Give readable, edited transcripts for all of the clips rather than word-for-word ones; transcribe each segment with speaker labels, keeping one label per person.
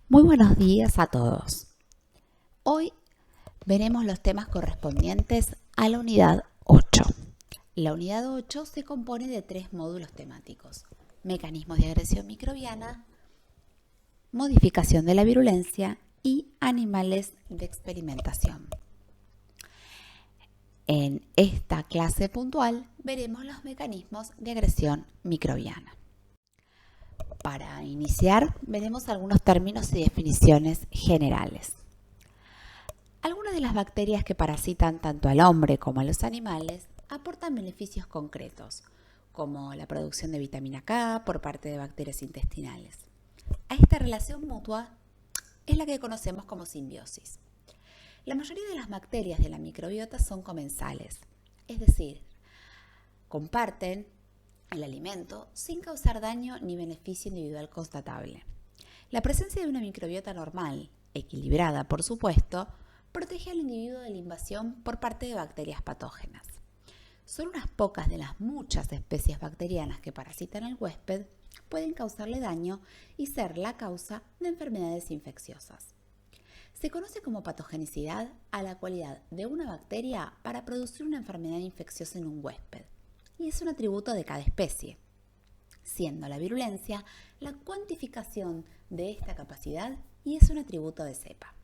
Speaker 1: Muy buenos días a todos. Hoy veremos los temas correspondientes a la unidad 8. La unidad 8 se compone de 3 módulos temáticos: mecanismos de agresión microbiana, modificación de la virulencia y animales de experimentación. En esta clase puntual veremos los mecanismos de agresión microbiana. Para iniciar, veremos algunos términos y definiciones generales. Algunas de las bacterias que parasitan tanto al hombre como a los animales aportan beneficios concretos, como la producción de vitamina K por parte de bacterias intestinales. A esta relación mutua es la que conocemos como simbiosis. La mayoría de las bacterias de la microbiota son comensales, es decir, comparten el alimento sin causar daño ni beneficio individual constatable. La presencia de una microbiota normal, equilibrada por supuesto, protege al individuo de la invasión por parte de bacterias patógenas. Solo unas pocas de las muchas especies bacterianas que parasitan al huésped pueden causarle daño y ser la causa de enfermedades infecciosas. Se conoce como patogenicidad a la cualidad de una bacteria para producir una enfermedad infecciosa en un huésped, y es un atributo de cada especie, siendo la virulencia la cuantificación de esta capacidad y es un atributo de cepa.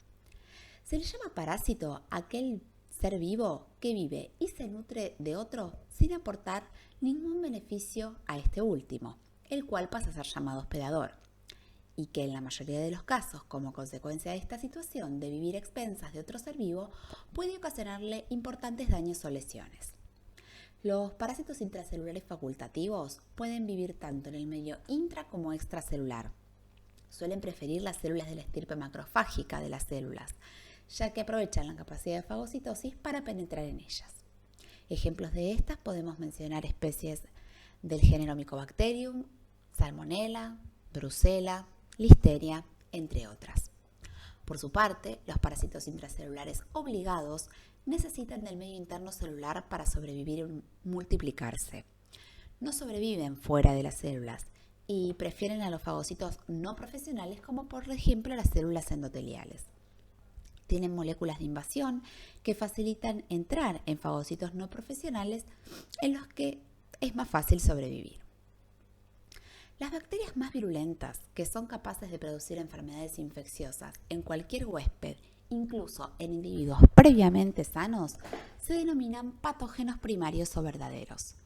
Speaker 1: Se le llama parásito a aquel ser vivo que vive y se nutre de otro sin aportar ningún beneficio a este último, el cual pasa a ser llamado hospedador, y que en la mayoría de los casos, como consecuencia de esta situación de vivir a expensas de otro ser vivo, puede ocasionarle importantes daños o lesiones. Los parásitos intracelulares facultativos pueden vivir tanto en el medio intra como extracelular. Suelen preferir las células de la estirpe macrofágica de las células, ya que aprovechan la capacidad de fagocitosis para penetrar en ellas. Ejemplos de estas podemos mencionar especies del género Mycobacterium, Salmonella, Brucella, Listeria, entre otras. Por su parte, los parásitos intracelulares obligados necesitan del medio interno celular para sobrevivir y multiplicarse. No sobreviven fuera de las células y prefieren a los fagocitos no profesionales, como por ejemplo las células endoteliales. Tienen moléculas de invasión que facilitan entrar en fagocitos no profesionales en los que es más fácil sobrevivir. Las bacterias más virulentas, que son capaces de producir enfermedades infecciosas en cualquier huésped, incluso en individuos previamente sanos, se denominan patógenos primarios o verdaderos.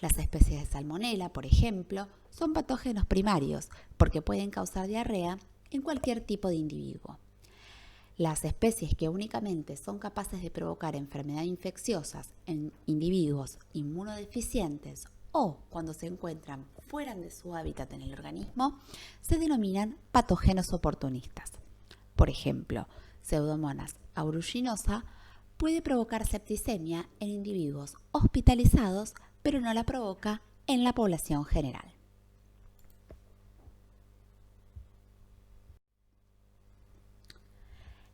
Speaker 1: Las especies de Salmonella, por ejemplo, son patógenos primarios porque pueden causar diarrea en cualquier tipo de individuo. Las especies que únicamente son capaces de provocar enfermedades infecciosas en individuos inmunodeficientes o cuando se encuentran fuera de su hábitat en el organismo, se denominan patógenos oportunistas. Por ejemplo, Pseudomonas aeruginosa puede provocar septicemia en individuos hospitalizados, pero no la provoca en la población general.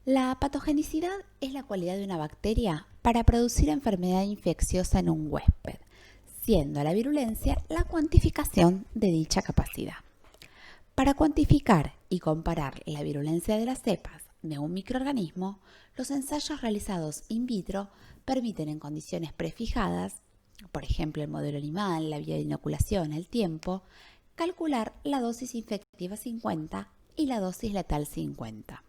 Speaker 1: La patogenicidad es la cualidad de una bacteria para producir enfermedad infecciosa en un huésped, siendo la virulencia la cuantificación de dicha capacidad. Para cuantificar y comparar la virulencia de las cepas de un microorganismo, los ensayos realizados in vitro permiten en condiciones prefijadas, por ejemplo el modelo animal, la vía de inoculación, el tiempo, calcular la dosis infectiva 50 y la dosis letal 50.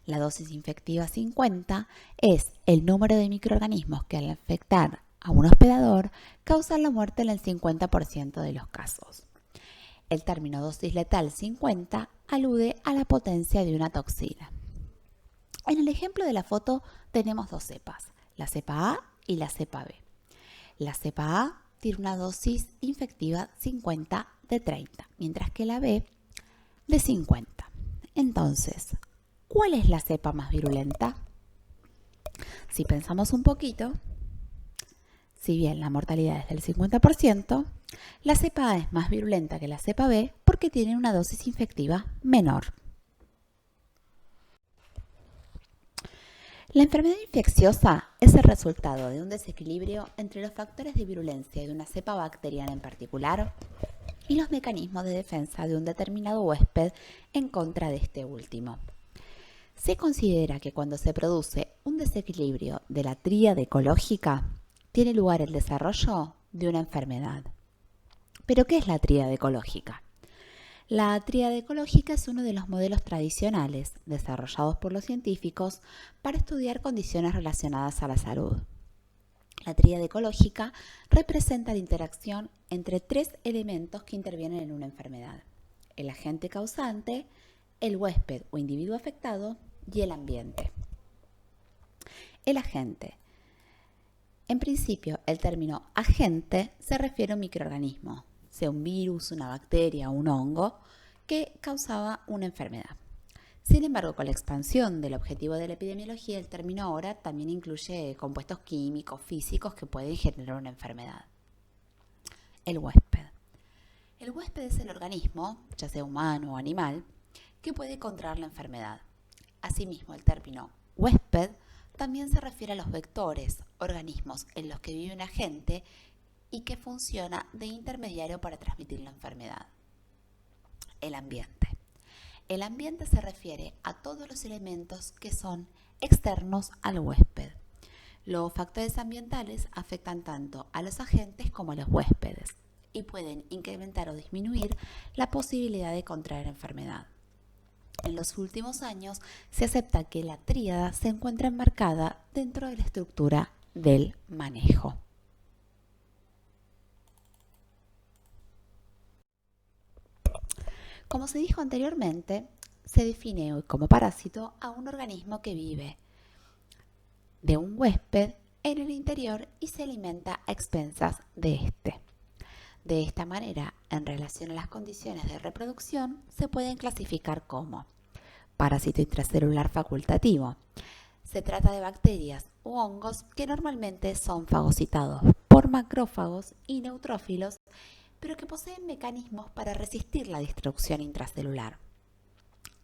Speaker 1: La dosis infectiva 50 es el número de microorganismos que al afectar a un hospedador causan la muerte en el 50% de los casos. El término dosis letal 50 alude a la potencia de una toxina. En el ejemplo de la foto tenemos dos cepas, la cepa A y la cepa B. La cepa A tiene una dosis infectiva 50 de 30, mientras que la B de 50. Entonces, ¿cuál es la cepa más virulenta? Si pensamos un poquito, si bien la mortalidad es del 50%, la cepa A es más virulenta que la cepa B porque tiene una dosis infectiva menor. La enfermedad infecciosa es el resultado de un desequilibrio entre los factores de virulencia de una cepa bacteriana en particular y los mecanismos de defensa de un determinado huésped en contra de este último. Se considera que cuando se produce un desequilibrio de la tríade ecológica, tiene lugar el desarrollo de una enfermedad. ¿Pero qué es la tríade ecológica? La tríade ecológica es uno de los modelos tradicionales desarrollados por los científicos para estudiar condiciones relacionadas a la salud. La tríade ecológica representa la interacción entre tres elementos que intervienen en una enfermedad: el agente causante, el huésped o individuo afectado y el ambiente. El agente. En principio, el término agente se refiere a un microorganismo, sea un virus, una bacteria o un hongo, que causaba una enfermedad. Sin embargo, con la expansión del objetivo de la epidemiología, el término ahora también incluye compuestos químicos, físicos que pueden generar una enfermedad. El huésped. El huésped es el organismo, ya sea humano o animal, que puede contraer la enfermedad. Asimismo, el término huésped también se refiere a los vectores, organismos en los que vive un agente y que funciona de intermediario para transmitir la enfermedad. El ambiente. El ambiente se refiere a todos los elementos que son externos al huésped. Los factores ambientales afectan tanto a los agentes como a los huéspedes y pueden incrementar o disminuir la posibilidad de contraer enfermedad. En los últimos años se acepta que la tríada se encuentra enmarcada dentro de la estructura del manejo. Como se dijo anteriormente, se define hoy como parásito a un organismo que vive de un huésped en el interior y se alimenta a expensas de éste. De esta manera, en relación a las condiciones de reproducción, se pueden clasificar como parásito intracelular facultativo. Se trata de bacterias u hongos que normalmente son fagocitados por macrófagos y neutrófilos, pero que poseen mecanismos para resistir la destrucción intracelular.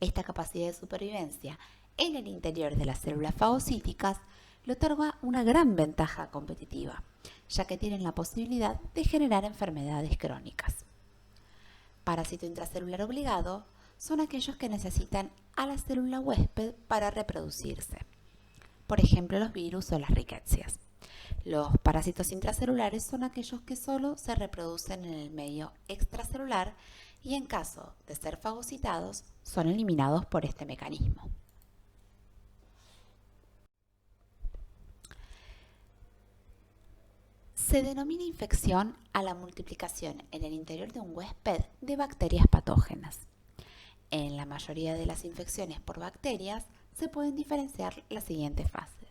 Speaker 1: Esta capacidad de supervivencia en el interior de las células fagocíticas le otorga una gran ventaja competitiva, ya que tienen la posibilidad de generar enfermedades crónicas. Parásito intracelular obligado son aquellos que necesitan a la célula huésped para reproducirse. Por ejemplo, los virus o las ricketsias. Los parásitos intracelulares son aquellos que solo se reproducen en el medio extracelular y en caso de ser fagocitados son eliminados por este mecanismo. Se denomina infección a la multiplicación en el interior de un huésped de bacterias patógenas. En la mayoría de las infecciones por bacterias se pueden diferenciar las siguientes fases: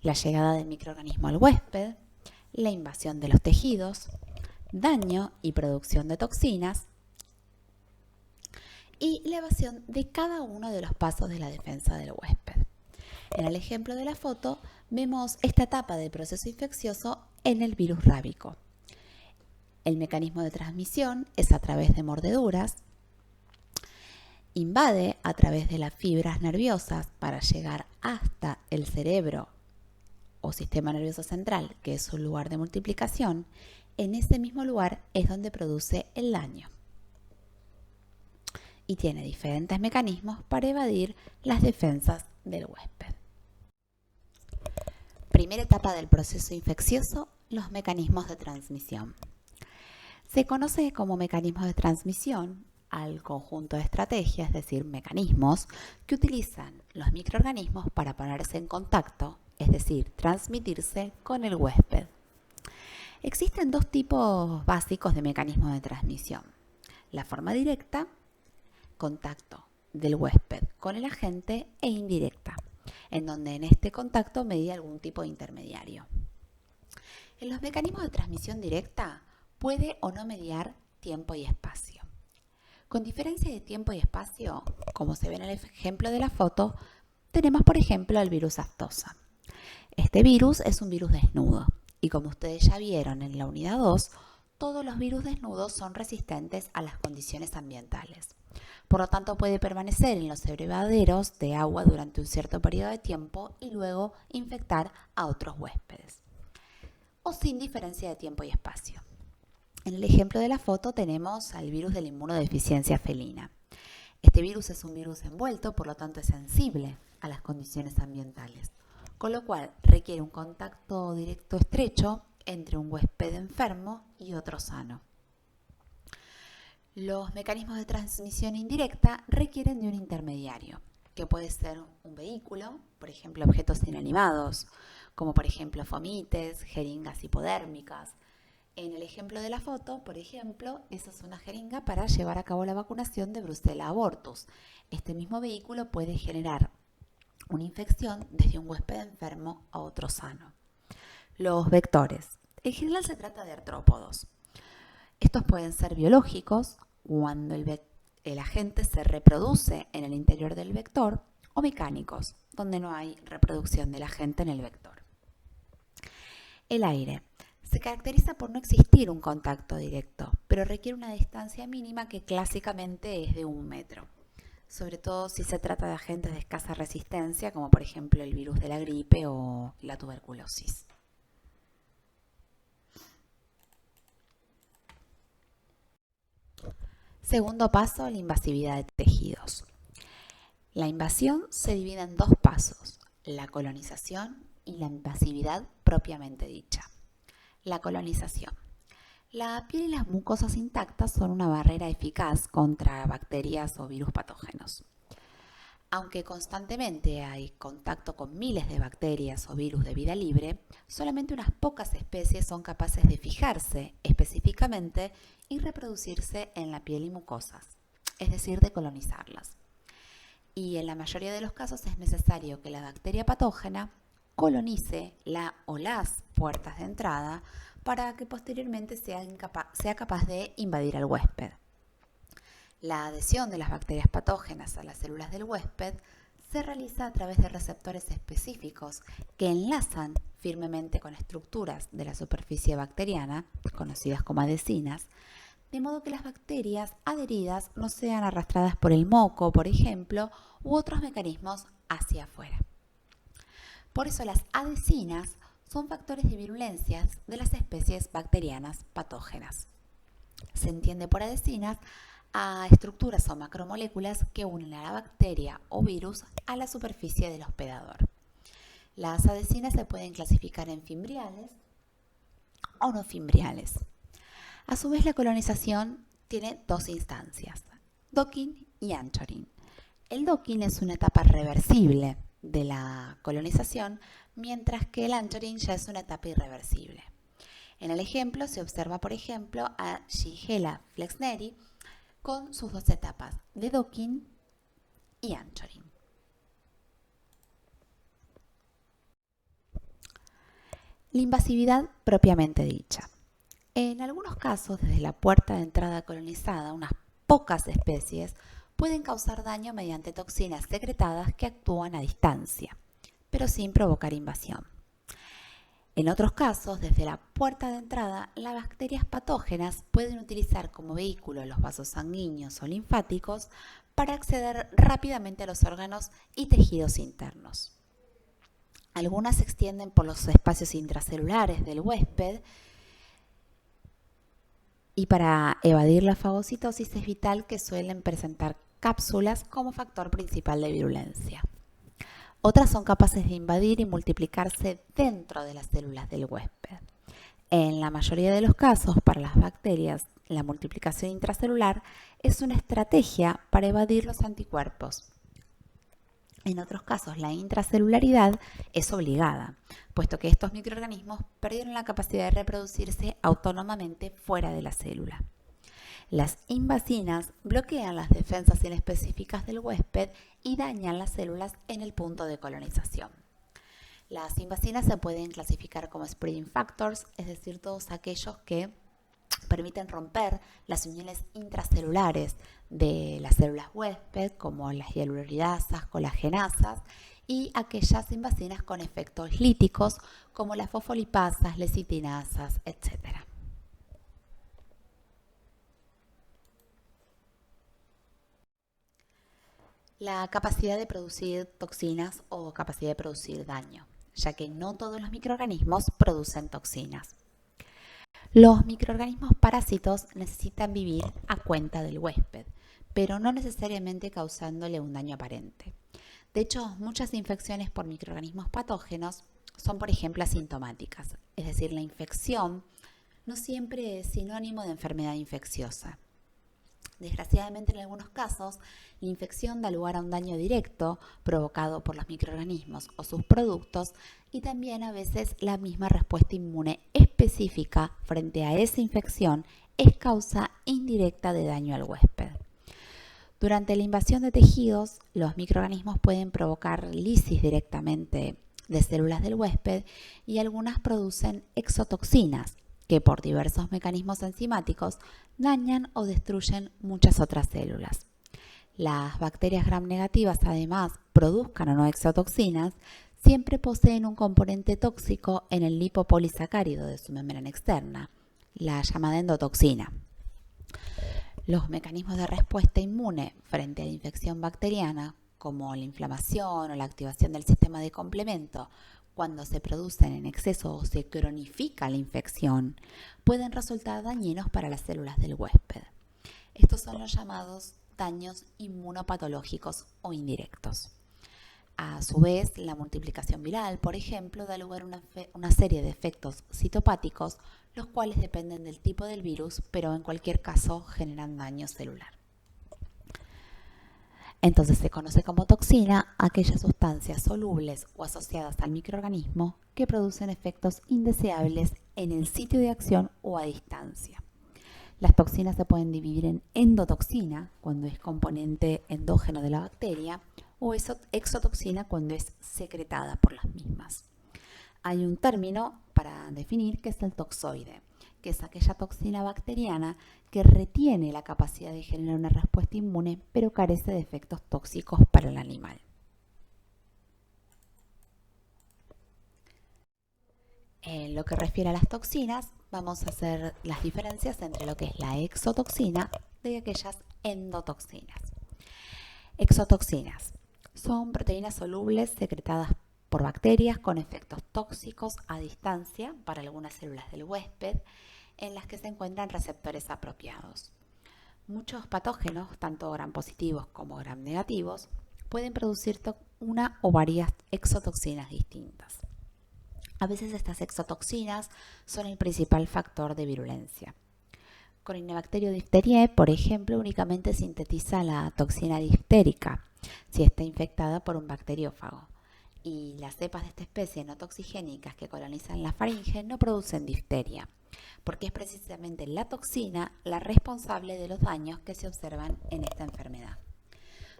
Speaker 1: la llegada del microorganismo al huésped, la invasión de los tejidos, daño y producción de toxinas y la evasión de cada uno de los pasos de la defensa del huésped. En el ejemplo de la foto vemos esta etapa del proceso infeccioso en el virus rábico. El mecanismo de transmisión es a través de mordeduras, invade a través de las fibras nerviosas para llegar hasta el cerebro o sistema nervioso central, que es su lugar de multiplicación. En ese mismo lugar es donde produce el daño. Y tiene diferentes mecanismos para evadir las defensas del huésped. Primera etapa del proceso infeccioso: los mecanismos de transmisión. Se conoce como mecanismos de transmisión al conjunto de estrategias, es decir, mecanismos que utilizan los microorganismos para ponerse en contacto, es decir, transmitirse con el huésped. Existen dos tipos básicos de mecanismos de transmisión: la forma directa, contacto del huésped con el agente, e indirecta, en donde en este contacto media algún tipo de intermediario. En los mecanismos de transmisión directa puede o no mediar tiempo y espacio. Con diferencia de tiempo y espacio, como se ve en el ejemplo de la foto, tenemos por ejemplo el virus aftosa. Este virus es un virus desnudo y como ustedes ya vieron en la unidad 2, todos los virus desnudos son resistentes a las condiciones ambientales. Por lo tanto, puede permanecer en los abrevaderos de agua durante un cierto periodo de tiempo y luego infectar a otros huéspedes, o sin diferencia de tiempo y espacio. En el ejemplo de la foto tenemos al virus de la inmunodeficiencia felina. Este virus es un virus envuelto, por lo tanto es sensible a las condiciones ambientales, con lo cual requiere un contacto directo estrecho entre un huésped enfermo y otro sano. Los mecanismos de transmisión indirecta requieren de un intermediario, que puede ser un vehículo, por ejemplo objetos inanimados, como por ejemplo fomites, jeringas hipodérmicas. En el ejemplo de la foto, por ejemplo, esa es una jeringa para llevar a cabo la vacunación de Brucella abortus. Este mismo vehículo puede generar una infección desde un huésped enfermo a otro sano. Los vectores. En general se trata de artrópodos. Estos pueden ser biológicos, cuando el agente se reproduce en el interior del vector, o mecánicos, donde no hay reproducción del agente en el vector. El aire. Se caracteriza por no existir un contacto directo, pero requiere una distancia mínima que clásicamente es de 1 metro, sobre todo si se trata de agentes de escasa resistencia, como por ejemplo el virus de la gripe o la tuberculosis. Segundo paso, la invasividad de tejidos. La invasión se divide en 2 pasos, la colonización y la invasividad propiamente dicha. La colonización. La piel y las mucosas intactas son una barrera eficaz contra bacterias o virus patógenos. Aunque constantemente hay contacto con miles de bacterias o virus de vida libre, solamente unas pocas especies son capaces de fijarse específicamente y reproducirse en la piel y mucosas, es decir, de colonizarlas. Y en la mayoría de los casos es necesario que la bacteria patógena colonice la o las puertas de entrada para que posteriormente sea capaz de invadir al huésped. La adhesión de las bacterias patógenas a las células del huésped se realiza a través de receptores específicos que enlazan firmemente con estructuras de la superficie bacteriana, conocidas como adhesinas, de modo que las bacterias adheridas no sean arrastradas por el moco, por ejemplo, u otros mecanismos hacia afuera. Por eso las adhesinas son factores de virulencia de las especies bacterianas patógenas. Se entiende por adhesinas a estructuras o macromoléculas que unen a la bacteria o virus a la superficie del hospedador. Las adhesinas se pueden clasificar en fimbriales o no fimbriales. A su vez, la colonización tiene 2 instancias, docking y anchoring. El docking es una etapa reversible de la colonización, mientras que el anchoring ya es una etapa irreversible. En el ejemplo se observa, por ejemplo, a Shigella flexneri con sus 2 etapas de docking y anchoring. La invasividad propiamente dicha. En algunos casos, desde la puerta de entrada colonizada, unas pocas especies pueden causar daño mediante toxinas secretadas que actúan a distancia, pero sin provocar invasión. En otros casos, desde la puerta de entrada, las bacterias patógenas pueden utilizar como vehículo los vasos sanguíneos o linfáticos para acceder rápidamente a los órganos y tejidos internos. Algunas se extienden por los espacios intracelulares del huésped y para evadir la fagocitosis es vital que suelen presentar cápsulas como factor principal de virulencia. Otras son capaces de invadir y multiplicarse dentro de las células del huésped. En la mayoría de los casos, para las bacterias, la multiplicación intracelular es una estrategia para evadir los anticuerpos. En otros casos, la intracelularidad es obligada, puesto que estos microorganismos perdieron la capacidad de reproducirse autónomamente fuera de la célula. Las invasinas bloquean las defensas inespecíficas del huésped y dañan las células en el punto de colonización. Las invasinas se pueden clasificar como spreading factors, es decir, todos aquellos que permiten romper las uniones intracelulares de las células huésped, como las hialuronidasas, colagenasas, y aquellas invasinas con efectos líticos, como las fosfolipasas, lecitinasas, etc. La capacidad de producir toxinas o capacidad de producir daño, ya que no todos los microorganismos producen toxinas. Los microorganismos parásitos necesitan vivir a cuenta del huésped, pero no necesariamente causándole un daño aparente. De hecho, muchas infecciones por microorganismos patógenos son, por ejemplo, asintomáticas, es decir, la infección no siempre es sinónimo de enfermedad infecciosa. Desgraciadamente, en algunos casos, la infección da lugar a un daño directo provocado por los microorganismos o sus productos, y también a veces la misma respuesta inmune específica frente a esa infección es causa indirecta de daño al huésped. Durante la invasión de tejidos, los microorganismos pueden provocar lisis directamente de células del huésped, y algunas producen exotoxinas que por diversos mecanismos enzimáticos dañan o destruyen muchas otras células. Las bacterias gram negativas, además, produzcan o no exotoxinas, siempre poseen un componente tóxico en el lipopolisacárido de su membrana externa, la llamada endotoxina. Los mecanismos de respuesta inmune frente a la infección bacteriana, como la inflamación o la activación del sistema de complemento, cuando se producen en exceso o se cronifica la infección, pueden resultar dañinos para las células del huésped. Estos son los llamados daños inmunopatológicos o indirectos. A su vez, la multiplicación viral, por ejemplo, da lugar a una serie de efectos citopáticos, los cuales dependen del tipo del virus, pero en cualquier caso generan daño celular. Entonces se conoce como toxina aquellas sustancias solubles o asociadas al microorganismo que producen efectos indeseables en el sitio de acción o a distancia. Las toxinas se pueden dividir en endotoxina, cuando es componente endógeno de la bacteria, o exotoxina, cuando es secretada por las mismas. Hay un término para definir que es el toxoide, que es aquella toxina bacteriana que retiene la capacidad de generar una respuesta inmune, pero carece de efectos tóxicos para el animal. En lo que refiere a las toxinas, vamos a hacer las diferencias entre lo que es la exotoxina de aquellas endotoxinas. Exotoxinas son proteínas solubles secretadas por bacterias con efectos tóxicos a distancia para algunas células del huésped, en las que se encuentran receptores apropiados. Muchos patógenos, tanto gram positivos como gram negativos, pueden producir una o varias exotoxinas distintas. A veces estas exotoxinas son el principal factor de virulencia. Corynebacterium diphtheriae, por ejemplo, únicamente sintetiza la toxina diftérica si está infectada por un bacteriófago, y las cepas de esta especie no toxigénicas que colonizan la faringe no producen difteria, porque es precisamente la toxina la responsable de los daños que se observan en esta enfermedad.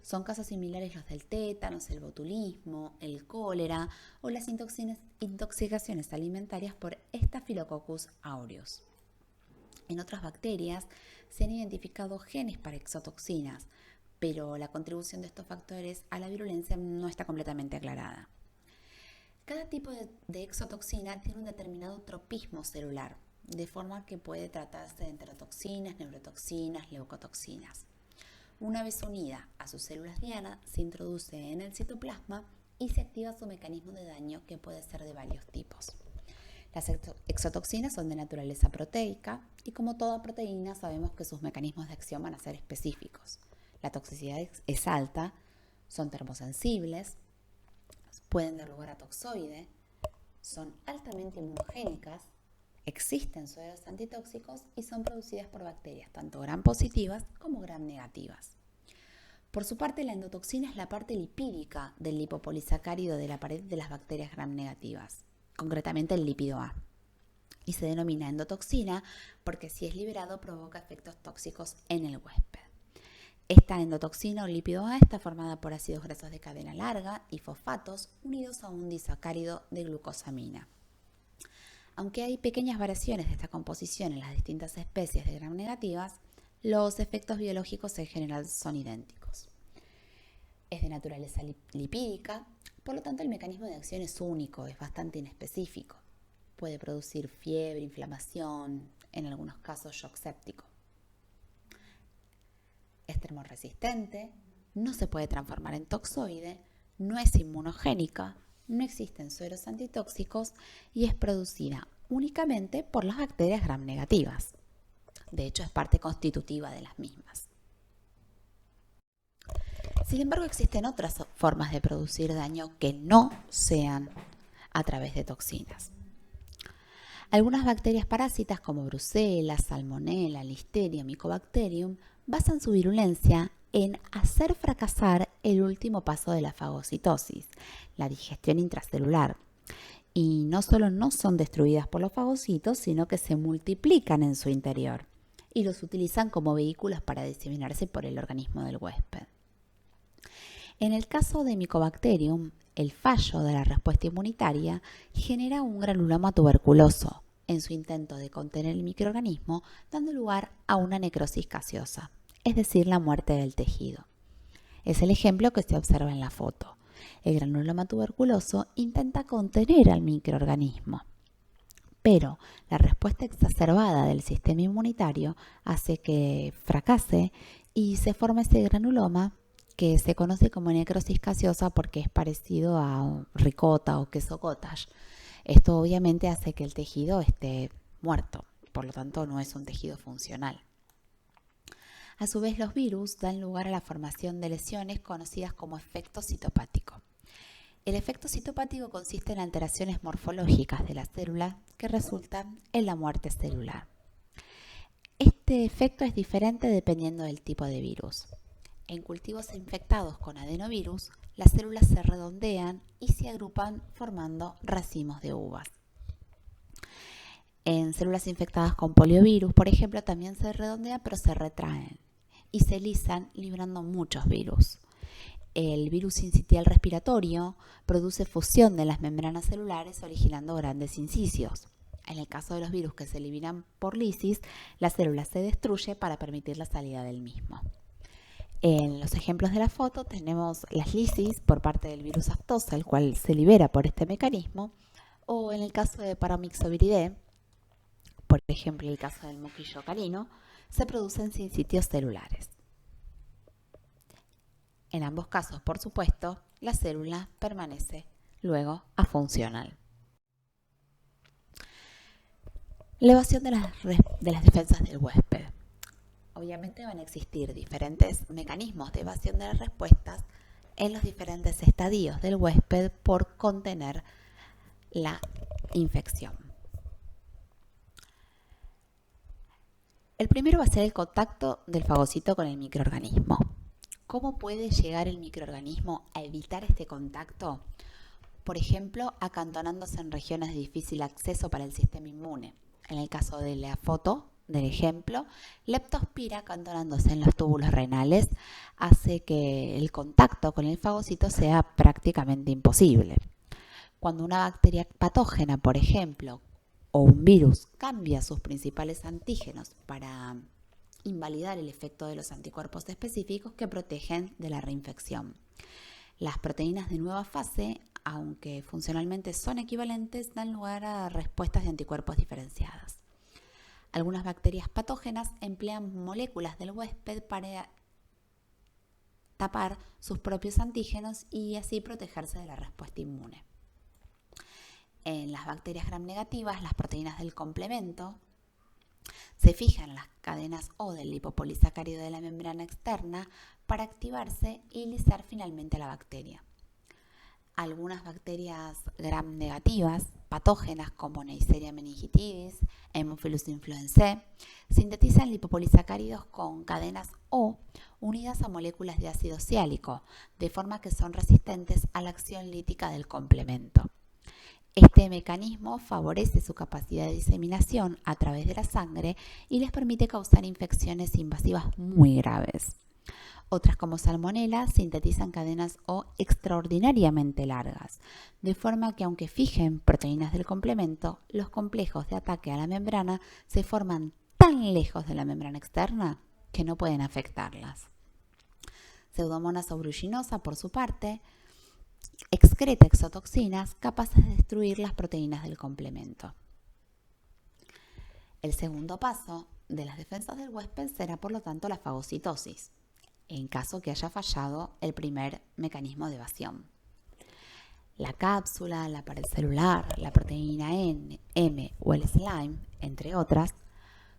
Speaker 1: Son casos similares los del tétanos, el botulismo, el cólera o las intoxicaciones alimentarias por Staphylococcus aureus. En otras bacterias se han identificado genes para exotoxinas, pero la contribución de estos factores a la virulencia no está completamente aclarada. Cada tipo de exotoxina tiene un determinado tropismo celular, de forma que puede tratarse de enterotoxinas, neurotoxinas, leucotoxinas. Una vez unida a sus células diana, se introduce en el citoplasma y se activa su mecanismo de daño, que puede ser de varios tipos. Las exotoxinas son de naturaleza proteica y, como toda proteína, sabemos que sus mecanismos de acción van a ser específicos. La toxicidad es alta, son termosensibles, pueden dar lugar a toxoide, son altamente inmunogénicas, existen sueros antitóxicos y son producidas por bacterias tanto gram positivas como gram negativas. Por su parte, la endotoxina es la parte lipídica del lipopolisacárido de la pared de las bacterias gram negativas, concretamente el lípido A, y se denomina endotoxina porque, si es liberado, provoca efectos tóxicos en el huésped. Esta endotoxina o lípido A está formada por ácidos grasos de cadena larga y fosfatos unidos a un disacárido de glucosamina. Aunque hay pequeñas variaciones de esta composición en las distintas especies de gram negativas, los efectos biológicos en general son idénticos. Es de naturaleza lipídica, por lo tanto el mecanismo de acción es único, es bastante inespecífico. Puede producir fiebre, inflamación, en algunos casos shock séptico. Es termorresistente, no se puede transformar en toxoide, no es inmunogénica, no existen sueros antitóxicos y es producida únicamente por las bacterias gram negativas. De hecho, es parte constitutiva de las mismas. Sin embargo, existen otras formas de producir daño que no sean a través de toxinas. Algunas bacterias parásitas como Brucella, Salmonella, Listeria, Mycobacterium basan su virulencia en hacer fracasar el último paso de la fagocitosis, la digestión intracelular. Y no solo no son destruidas por los fagocitos, sino que se multiplican en su interior y los utilizan como vehículos para diseminarse por el organismo del huésped. En el caso de Mycobacterium, el fallo de la respuesta inmunitaria genera un granuloma tuberculoso en su intento de contener el microorganismo, dando lugar a una necrosis gaseosa, es decir, la muerte del tejido. Es el ejemplo que se observa en la foto. El granuloma tuberculoso intenta contener al microorganismo, pero la respuesta exacerbada del sistema inmunitario hace que fracase y se forma ese granuloma que se conoce como necrosis gaseosa porque es parecido a ricota o queso cottage. Esto obviamente hace que el tejido esté muerto, por lo tanto no es un tejido funcional. A su vez, los virus dan lugar a la formación de lesiones conocidas como efecto citopático. El efecto citopático consiste en alteraciones morfológicas de la célula que resultan en la muerte celular. Este efecto es diferente dependiendo del tipo de virus. En cultivos infectados con adenovirus, las células se redondean y se agrupan formando racimos de uvas. En células infectadas con poliovirus, por ejemplo, también se redondean pero se retraen y se lisan librando muchos virus. El virus sincitial respiratorio produce fusión de las membranas celulares originando grandes incisios. En el caso de los virus que se eliminan por lisis, la célula se destruye para permitir la salida del mismo. En los ejemplos de la foto tenemos las lisis por parte del virus aftosa, el cual se libera por este mecanismo, o en el caso de Paramyxoviridae, por ejemplo el caso del moquillo canino, se producen sincitios celulares. En ambos casos, por supuesto, la célula permanece luego afuncional. La evasión de las defensas del huésped. Obviamente van a existir diferentes mecanismos de evasión de las respuestas en los diferentes estadios del huésped por contener la infección. El primero va a ser el contacto del fagocito con el microorganismo. ¿Cómo puede llegar el microorganismo a evitar este contacto? Por ejemplo, acantonándose en regiones de difícil acceso para el sistema inmune. En el caso de la foto, del ejemplo, leptospira acantonándose en los túbulos renales hace que el contacto con el fagocito sea prácticamente imposible. Cuando una bacteria patógena, por ejemplo, o un virus cambia sus principales antígenos para invalidar el efecto de los anticuerpos específicos que protegen de la reinfección. Las proteínas de nueva fase, aunque funcionalmente son equivalentes, dan lugar a respuestas de anticuerpos diferenciadas. Algunas bacterias patógenas emplean moléculas del huésped para tapar sus propios antígenos y así protegerse de la respuesta inmune. En las bacterias gram negativas, las proteínas del complemento se fijan en las cadenas O del lipopolisacárido de la membrana externa para activarse y lisar finalmente a la bacteria. Algunas bacterias gram negativas, patógenas como Neisseria meningitidis, Haemophilus influenzae, sintetizan lipopolisacáridos con cadenas O unidas a moléculas de ácido siálico, de forma que son resistentes a la acción lítica del complemento. Este mecanismo favorece su capacidad de diseminación a través de la sangre y les permite causar infecciones invasivas muy graves. Otras como Salmonella sintetizan cadenas O extraordinariamente largas, de forma que aunque fijen proteínas del complemento, los complejos de ataque a la membrana se forman tan lejos de la membrana externa que no pueden afectarlas. Pseudomonas aeruginosa, por su parte, excreta exotoxinas capaces de destruir las proteínas del complemento. El segundo paso de las defensas del huésped será, por lo tanto, la fagocitosis, en caso que haya fallado el primer mecanismo de evasión. La cápsula, la pared celular, la proteína M o el slime, entre otras,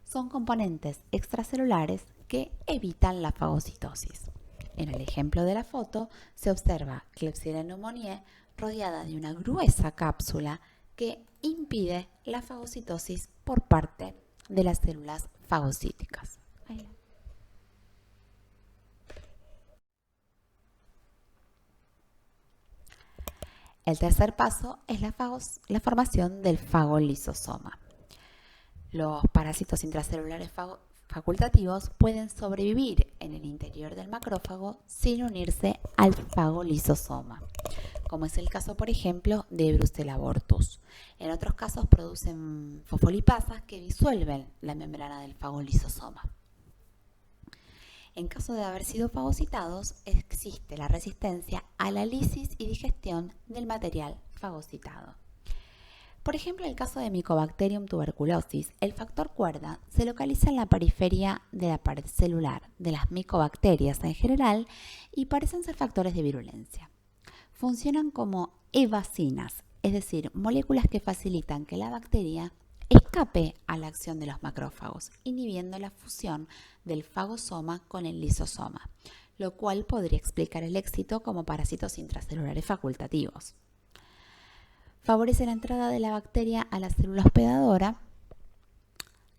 Speaker 1: son componentes extracelulares que evitan la fagocitosis. En el ejemplo de la foto se observa Klebsiella pneumoniae rodeada de una gruesa cápsula que impide la fagocitosis por parte de las células fagocíticas. El tercer paso es la formación del fagolisosoma. Los parásitos intracelulares facultativos pueden sobrevivir en el interior del macrófago sin unirse al fagolisosoma, como es el caso, por ejemplo, de Brucella abortus. En otros casos producen fosfolipasas que disuelven la membrana del fagolisosoma. En caso de haber sido fagocitados, existe la resistencia a la lisis y digestión del material fagocitado. Por ejemplo, en el caso de Mycobacterium tuberculosis, el factor cuerda se localiza en la periferia de la pared celular de las micobacterias en general y parecen ser factores de virulencia. Funcionan como evacinas, es decir, moléculas que facilitan que la bacteria escape a la acción de los macrófagos, inhibiendo la fusión del fagosoma con el lisosoma, lo cual podría explicar el éxito como parásitos intracelulares facultativos. Favorece la entrada de la bacteria a la célula hospedadora.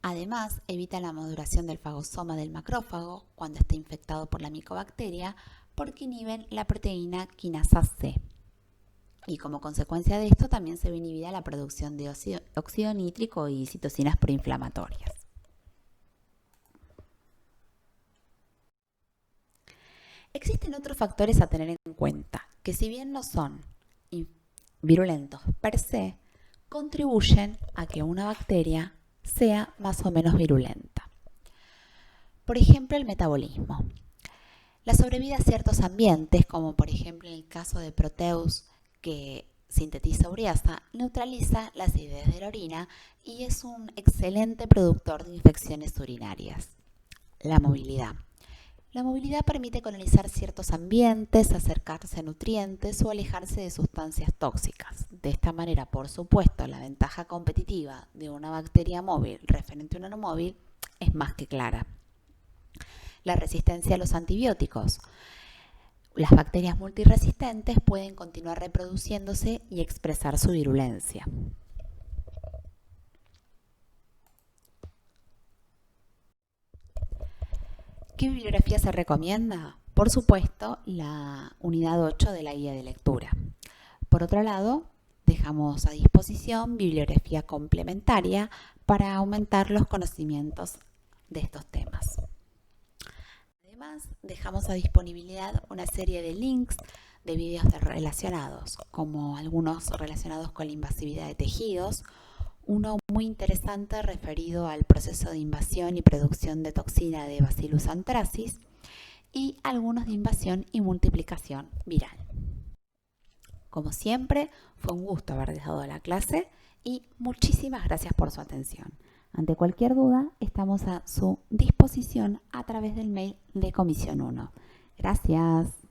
Speaker 1: Además, evita la maduración del fagosoma del macrófago cuando está infectado por la micobacteria porque inhiben la proteína quinasa C. Y como consecuencia de esto también se ve inhibida la producción de óxido nítrico y citocinas proinflamatorias. Existen otros factores a tener en cuenta que, si bien no son virulentos per se, contribuyen a que una bacteria sea más o menos virulenta. Por ejemplo, el metabolismo. La sobrevida a ciertos ambientes, como por ejemplo en el caso de Proteus, que sintetiza ureasa, neutraliza la acidez de la orina y es un excelente productor de infecciones urinarias. La movilidad. La movilidad permite colonizar ciertos ambientes, acercarse a nutrientes o alejarse de sustancias tóxicas. De esta manera, por supuesto, la ventaja competitiva de una bacteria móvil referente a una no móvil es más que clara. La resistencia a los antibióticos. Las bacterias multiresistentes pueden continuar reproduciéndose y expresar su virulencia. ¿Qué bibliografía se recomienda? Por supuesto, la unidad 8 de la guía de lectura. Por otro lado, dejamos a disposición bibliografía complementaria para aumentar los conocimientos de estos temas. Además, dejamos a disponibilidad una serie de links de videos relacionados, como algunos relacionados con la invasividad de tejidos, uno muy interesante referido al proceso de invasión y producción de toxina de Bacillus anthracis y algunos de invasión y multiplicación viral. Como siempre, fue un gusto haber dejado la clase y muchísimas gracias por su atención. Ante cualquier duda, estamos a su disposición a través del mail de Comisión 1. Gracias.